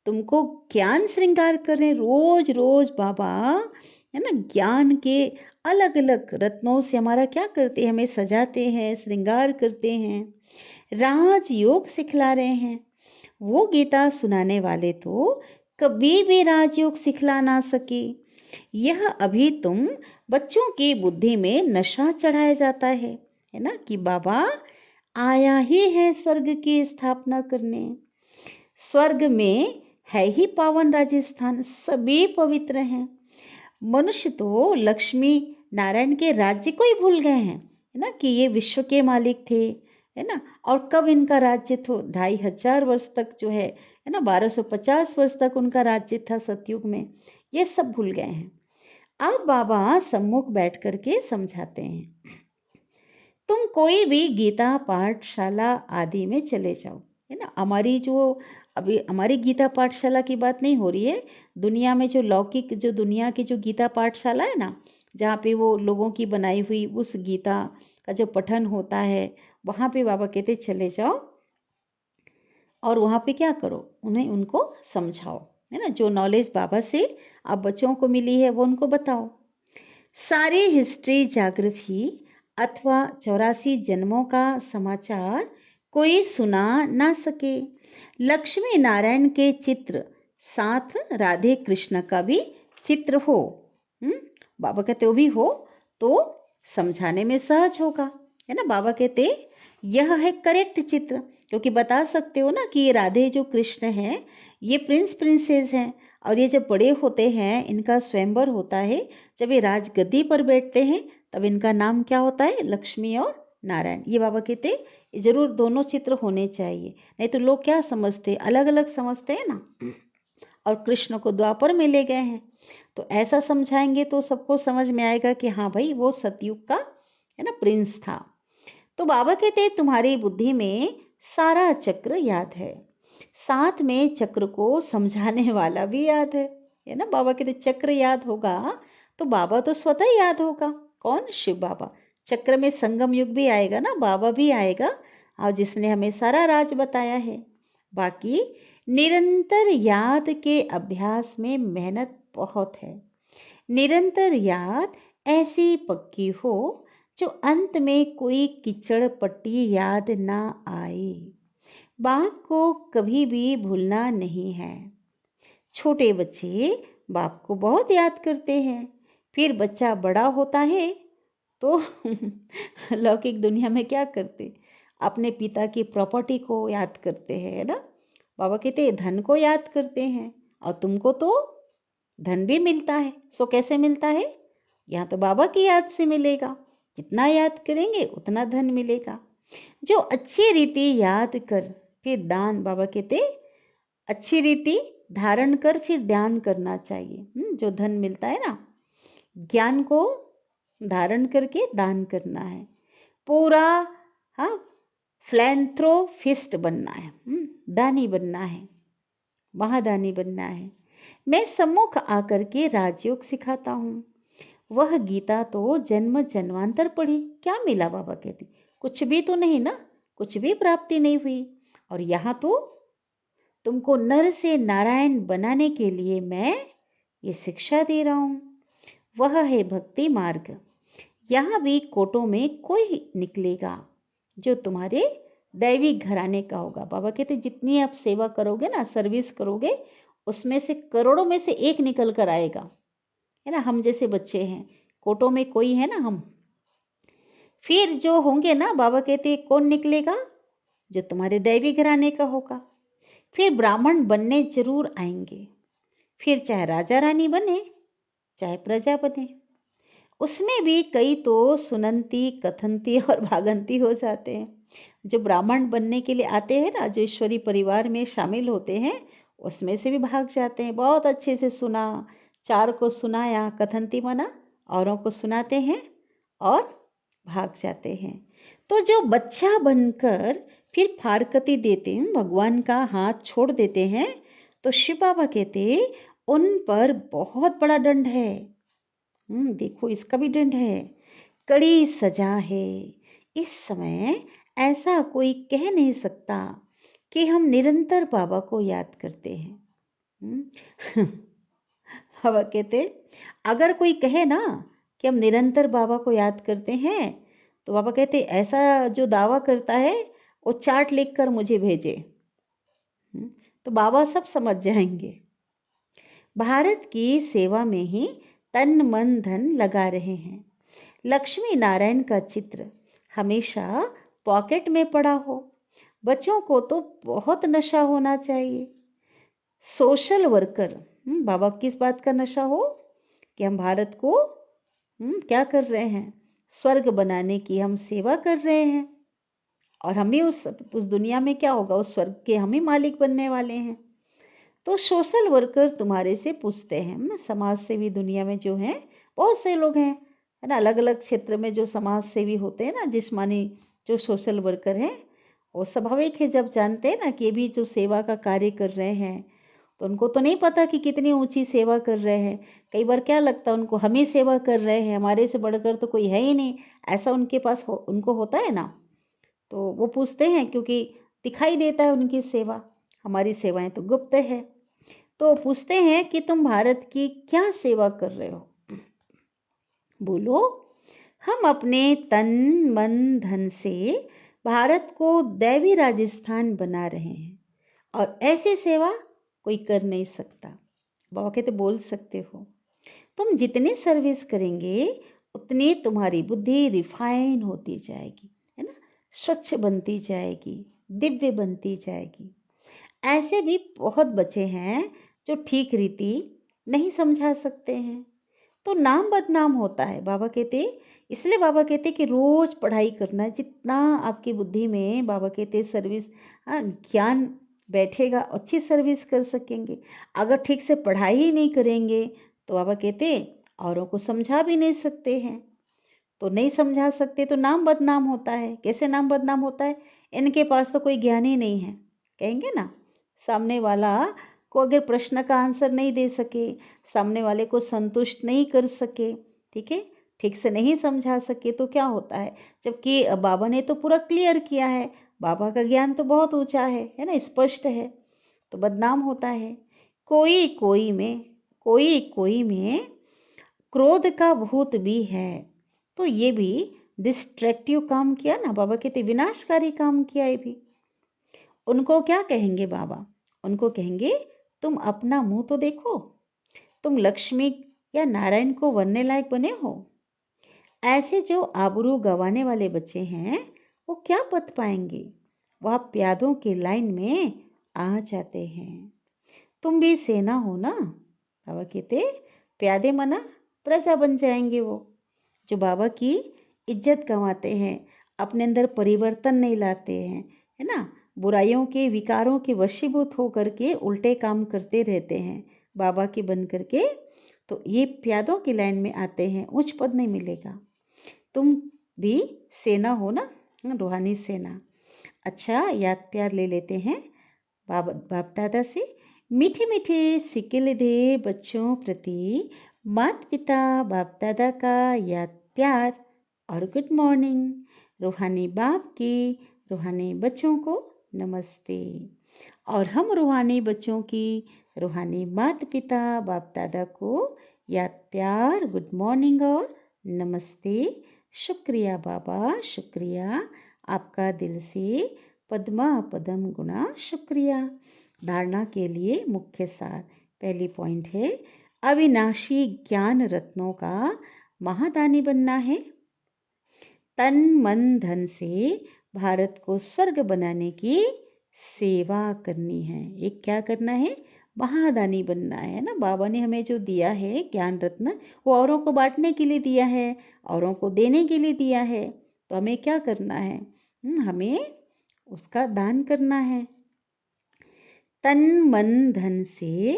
तुमको ज्ञान श्रृंगार कर रहे, रोज रोज बाबा, है ना, ज्ञान के अलग अलग रत्नों से हमारा क्या करते हैं? हमें सजाते हैं, श्रृंगार करते हैं, राजयोग सिखला रहे हैं। वो गीता सुनाने वाले तो कभी भी राजयोग सिखला ना सके। यह अभी तुम बच्चों की बुद्धि में नशा चढ़ाया जाता है ना, कि बाबा आया ही है स्वर्ग की स्थापना करने। स्वर्ग में है ही पावन राजस्थान, सभी पवित्र हैं। मनुष्य तो लक्ष्मी नारायण के राज्य को ही भूल गए हैं, है ना, कि ये विश्व के मालिक थे, है ना। और कब इनका राज्य था? 2500 वर्ष तक जो है ना, 1250 वर्ष तक उनका राज्य था सतयुग में। ये सब भूल गए हैं। अब बाबा सम्मुख बैठ करके समझाते हैं। तुम कोई भी गीता पाठशाला आदि में चले जाओ, है ना। हमारी जो अभी हमारी गीता पाठशाला की बात नहीं हो रही है, दुनिया में जो लौकिक, जो दुनिया की जो गीता पाठशाला है ना, जहाँ पे वो लोगों की बनाई हुई उस गीता का जो पठन होता है, वहाँ पे बाबा कहते चले जाओ और वहाँ पे क्या करो? उनको समझाओ, है ना। जो नॉलेज बाबा से आप बच्चों को मिली है वो उनको बताओ। सारी हिस्ट्री, ज्योग्राफी अथवा 84 जन्मों का समाचार कोई सुना ना सके। लक्ष्मी नारायण के चित्र साथ राधे कृष्ण का भी चित्र हो, बाबा कहते वो भी हो तो समझाने में सहज होगा, है ना। बाबा कहते यह है करेक्ट चित्र, क्योंकि बता सकते हो ना कि ये राधे जो कृष्ण है ये प्रिंस प्रिंसेस हैं, और ये जब बड़े होते हैं इनका स्वयंवर होता है, जब ये राजगद्दी पर बैठते हैं तब इनका नाम क्या होता है? लक्ष्मी और नारायण। ये बाबा कहते जरूर दोनों चित्र होने चाहिए, नहीं तो लोग क्या समझते, अलग अलग समझते हैं ना। और कृष्ण को द्वापर में ले गए हैं, तो ऐसा समझाएंगे तो सबको समझ में आएगा कि हाँ भाई वो सतयुग का, है ना, प्रिंस था। तो बाबा कहते तुम्हारी बुद्धि में सारा चक्र याद है, साथ में चक्र को समझाने वाला भी याद है ना। बाबा कहते चक्र याद होगा तो बाबा तो स्वतः याद होगा। कौन? शिव बाबा। चक्र में संगम युग भी आएगा ना, बाबा भी आएगा और जिसने हमें सारा राज बताया है। बाकी निरंतर याद के अभ्यास में मेहनत बहुत है। निरंतर याद ऐसी पक्की हो जो अंत में कोई कीचड़ पट्टी याद ना आए। बाप को कभी भी भूलना नहीं है। छोटे बच्चे बाप को बहुत याद करते हैं। फिर बच्चा बड़ा होता है तो लौकिक दुनिया में क्या करते, अपने पिता की प्रॉपर्टी को याद करते हैं, है ना। बाबा कहते हैं धन को याद करते हैं, और तुमको तो धन भी मिलता है। सो कैसे मिलता है? यहाँ तो बाबा की याद से मिलेगा। जितना याद करेंगे उतना धन मिलेगा। जो अच्छी रीति याद कर फिर दान, बाबा कहते अच्छी रीति धारण कर फिर ध्यान करना चाहिए। जो धन मिलता है ना, ज्ञान को धारण करके दान करना है। पूरा हाँ फिलैंथ्रोपिस्ट बनना है, दानी बनना है, महादानी बनना है। मैं सम्मुख आकर के राजयोग सिखाता हूँ। वह गीता तो जन्म जन्मांतर पढ़ी, क्या मिला? बाबा कहती कुछ भी तो नहीं ना, कुछ भी प्राप्ति नहीं हुई। और यहाँ तो तुमको नर से नारायण बनाने के लिए मैं ये शिक्षा दे रहा हूँ। वह है भक्ति मार्ग। यहाँ भी कोटों में कोई निकलेगा जो तुम्हारे दैवी घराने का होगा। बाबा कहते जितनी आप सेवा करोगे ना, सर्विस करोगे, उसमें से करोड़ों में से एक निकल कर आएगा, है ना। हम जैसे बच्चे हैं, कोटों में कोई है ना हम। फिर जो होंगे ना, बाबा कहते कौन निकलेगा? जो तुम्हारे दैवी घराने का होगा। फिर ब्राह्मण बनने जरूर आएंगे। फिर चाहे राजा रानी बने चाहे प्रजा बने, उसमें भी कई तो सुनंती कथनती और भागंती हो जाते हैं। जो ब्राह्मण बनने के लिए आते हैं ना, जो ईश्वरी परिवार में शामिल होते हैं, उसमें से भी भाग जाते हैं। बहुत अच्छे से सुना, चार को सुनाया, कथनती माना औरों को सुनाते हैं और भाग जाते हैं। तो जो बच्चा बनकर फिर फारकती देते हैं, भगवान का हाथ छोड़ देते हैं, तो शिव बाबा कहते उन पर बहुत बड़ा दंड है। देखो इसका भी दंड है, कड़ी सजा है। इस समय ऐसा कोई कह नहीं सकता कि हम निरंतर बाबा को याद करते हैं। बाबा कहते अगर कोई कहे ना कि हम निरंतर बाबा को याद करते हैं, तो बाबा कहते ऐसा जो दावा करता है वो चार्ट लिखकर मुझे भेजे। तो बाबा सब समझ जाएंगे। भारत की सेवा में ही तन मन धन लगा रहे हैं। लक्ष्मी नारायण का चित्र हमेशा पॉकेट में पड़ा हो। बच्चों को तो बहुत नशा होना चाहिए। सोशल वर्कर, बाबा किस बात का नशा हो कि हम भारत को क्या कर रहे हैं? स्वर्ग बनाने की हम सेवा कर रहे हैं। और हम ही उस दुनिया में क्या होगा, उस स्वर्ग के हम ही मालिक बनने वाले हैं। तो सोशल वर्कर तुम्हारे से पूछते हैं ना, समाज सेवी दुनिया में जो हैं बहुत से लोग हैं, है ना। अलग अलग क्षेत्र में जो समाज सेवी होते हैं ना, जिस्मानी जो सोशल वर्कर हैं, वो स्वाभाविक है जब जानते हैं ना कि ये भी जो सेवा का कार्य कर रहे हैं, तो उनको तो नहीं पता कि कितनी ऊंची सेवा कर रहे हैं। कई बार क्या लगता है उनको, हम ही सेवा कर रहे हैं, हमारे से बढ़कर तो कोई है ही नहीं, ऐसा उनके पास उनको होता है ना। तो वो पूछते हैं क्योंकि दिखाई देता है उनकी सेवा, हमारी सेवाएं तो गुप्त है। तो पूछते हैं कि तुम भारत की क्या सेवा कर रहे हो? बोलो। हम अपने तन मन धन से भारत को दैवी राजस्थान बना रहे हैं, और ऐसी सेवा कोई कर नहीं सकता। बाबा कहते बोल सकते हो। तुम जितनी सर्विस करेंगे उतनी तुम्हारी बुद्धि रिफाइन होती जाएगी, है ना, स्वच्छ बनती जाएगी, दिव्य बनती जाएगी। ऐसे भी बहुत बच्चे हैं जो ठीक रीति नहीं समझा सकते हैं, तो नाम बदनाम होता है। बाबा कहते इसलिए बाबा कहते कि रोज पढ़ाई करना, जितना आपकी बुद्धि में बाबा कहते सर्विस ज्ञान बैठेगा, अच्छी सर्विस कर सकेंगे। अगर ठीक से पढ़ाई ही नहीं करेंगे तो बाबा कहते औरों को समझा भी नहीं सकते हैं। तो नहीं समझा सकते तो नाम बदनाम होता है। कैसे नाम बदनाम होता है? इनके पास तो कोई ज्ञान ही नहीं है, कहेंगे ना। सामने वाला को अगर प्रश्न का आंसर नहीं दे सके, सामने वाले को संतुष्ट नहीं कर सके, ठीक है, ठीक से नहीं समझा सके, तो क्या होता है? जबकि बाबा ने तो पूरा क्लियर किया है, बाबा का ज्ञान तो बहुत ऊंचा है ना, स्पष्ट है, तो बदनाम होता है। कोई कोई में क्रोध का भूत भी है, तो ये भी डिस्ट्रक्टिव काम किया ना, बाबा कहते विनाशकारी काम किया ये भी। उनको क्या कहेंगे बाबा? उनको कहेंगे तुम अपना मुंह तो देखो, तुम लक्ष्मी या नारायण को वरने लायक बने हो। ऐसे जो आबरू गंवाने वाले बच्चे हैं वो क्या पद पाएंगे? वह प्यादों की लाइन में आ जाते हैं। तुम भी सेना हो ना, बाबा कहते प्यादे मना प्रजा बन जाएंगे वो। जो बाबा की इज्जत गंवाते हैं, अपने अंदर परिवर्तन नहीं लाते हैं, है ना, बुराइयों के विकारों के वशीभूत होकर के उल्टे काम करते रहते हैं बाबा के बन करके, तो ये प्यादों की लाइन में आते हैं, उच्च पद नहीं मिलेगा। तुम भी सेना हो ना, रूहानी सेना। अच्छा, याद प्यार ले लेते हैं बाप दादा से। मीठे मीठे सिक्के दे बच्चों प्रति माता पिता बाप दादा का याद प्यार और गुड मॉर्निंग। रूहानी बाप की रूहानी बच्चों को नमस्ते। और हम रूहानी बच्चों की रूहानी माता पिता बाप दादा को याद प्यार, गुड मॉर्निंग और नमस्ते। शुक्रिया बाबा, शुक्रिया आपका दिल से पद्मा पदम गुणा शुक्रिया। धारणा के लिए मुख्य सार, पहली पॉइंट है अविनाशी ज्ञान रत्नों का महादानी बनना है। तन मन धन से भारत को स्वर्ग बनाने की सेवा करनी है। एक क्या करना है? महादानी बनना है ना। बाबा ने हमें जो दिया है ज्ञान रत्न, वो औरों को बांटने के लिए दिया है, औरों को देने के लिए दिया है। तो हमें क्या करना है? हमें उसका दान करना है। तन मन धन से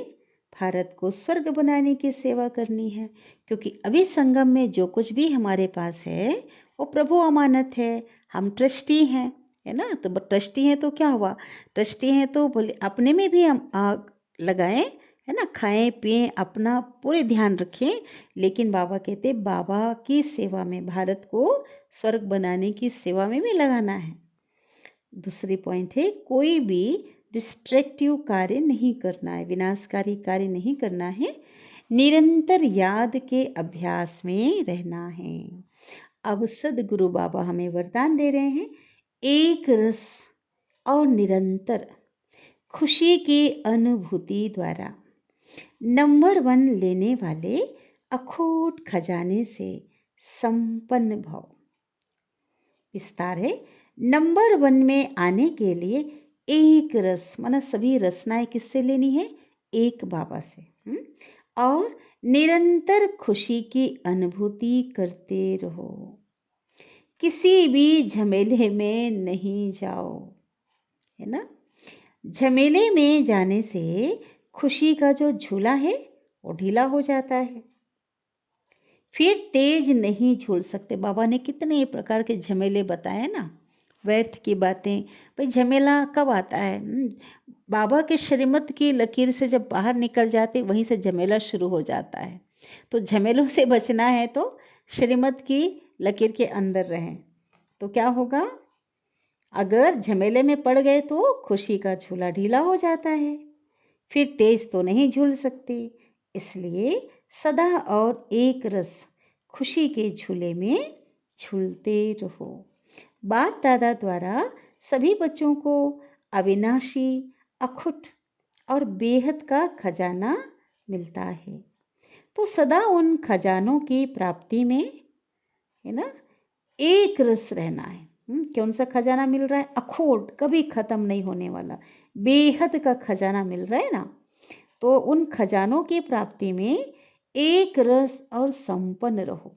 भारत को स्वर्ग बनाने की सेवा करनी है, क्योंकि अभी संगम में जो कुछ भी हमारे पास है वो प्रभु अमानत है। हम ट्रस्टी हैं, है ना। तो ट्रस्टी हैं तो क्या हुआ? ट्रस्टी हैं तो बोले अपने में भी हम आग लगाएं, है ना, खाएं पिएं, अपना पूरे ध्यान रखें, लेकिन बाबा कहते बाबा की सेवा में, भारत को स्वर्ग बनाने की सेवा में भी लगाना है। दूसरी पॉइंट है कोई भी डिस्ट्रक्टिव कार्य नहीं करना है, विनाशकारी कार्य नहीं करना है, निरंतर याद के अभ्यास में रहना है। अब सदगुरु बाबा हमें वरदान दे रहे हैं, एक रस और निरंतर खुशी की अनुभूति द्वारा नंबर 1 लेने वाले अखूट खजाने से संपन्न भव। विस्तार है, नंबर 1 में आने के लिए एक रस, माना सभी रसनाएं किससे लेनी है? एक बाबा से। और निरंतर खुशी की अनुभूति करते रहो, किसी भी झमेले में नहीं जाओ, है ना। झमेले में जाने से खुशी का जो झूला है वो ढीला हो जाता है, फिर तेज नहीं झूल सकते। बाबा ने कितने प्रकार के झमेले बताए ना, व्यर्थ की बातें। भाई झमेला कब आता है? बाबा के श्रीमत की लकीर से जब बाहर निकल जाते वहीं से झमेला शुरू हो जाता है। तो झमेलों से बचना है तो श्रीमत की लकीर के अंदर रहें। तो क्या होगा? अगर झमेले में पड़ गए तो खुशी का झूला ढीला हो जाता है, फिर तेज तो नहीं झूल सकते। इसलिए सदा और एक रस खुशी के झूले में झूलते रहो। बाप दादा द्वारा सभी बच्चों को अविनाशी, अखुट और बेहद का खजाना मिलता है। तो सदा उन खजानों की प्राप्ति में, है ना, एक रस रहना है। कौन सा खजाना मिल रहा है? अखोट, कभी खत्म नहीं होने वाला बेहद का खजाना मिल रहा है ना। तो उन खजानों की प्राप्ति में एक रस और संपन्न रहो।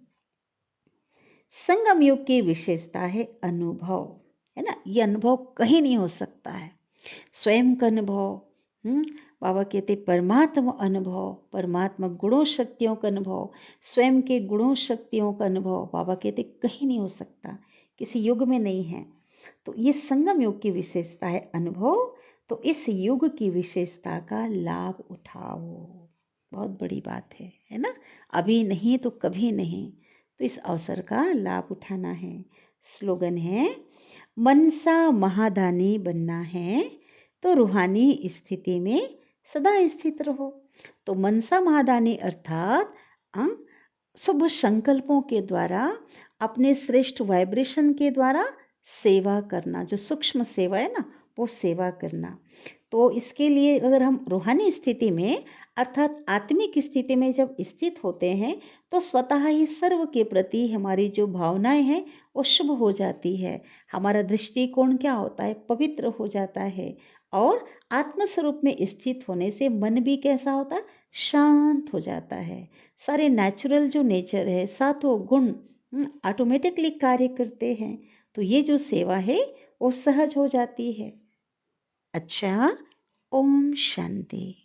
संगम युग की विशेषता है अनुभव, है ना। ये अनुभव कहीं नहीं हो सकता है। स्वयं का अनुभव, बाबा कहते परमात्मा अनुभव, परमात्मा गुणों शक्तियों का अनुभव, स्वयं के गुणों शक्तियों का अनुभव, बाबा कहते कहीं नहीं हो सकता, किसी युग में नहीं है। तो ये संगम युग की विशेषता है अनुभव। तो इस युग की विशेषता का लाभ उठाओ, बहुत बड़ी बात है ना। अभी नहीं तो कभी नहीं, तो इस अवसर का लाभ उठाना है। स्लोगन है, मनसा महादानी बनना है तो रूहानी स्थिति में सदा स्थित रहो। तो मनसा महादानी अर्थात अ, शुभ संकल्पों के द्वारा अपने श्रेष्ठ वाइब्रेशन के द्वारा सेवा करना, जो सूक्ष्म सेवा है ना, वो सेवा करना। तो इसके लिए अगर हम रूहानी स्थिति में अर्थात आत्मिक स्थिति में जब स्थित होते हैं तो स्वतः ही सर्व के प्रति हमारी जो भावनाएं हैं वो शुभ हो जाती है। हमारा दृष्टिकोण क्या होता है, पवित्र हो जाता है। और आत्म स्वरूप में स्थित होने से मन भी कैसा होता है, शांत हो जाता है। सारे नेचुरल जो नेचर है, सातों गुण ऑटोमेटिकली कार्य करते हैं। तो ये जो सेवा है वो सहज हो जाती है। अच्छा, ओम शांति।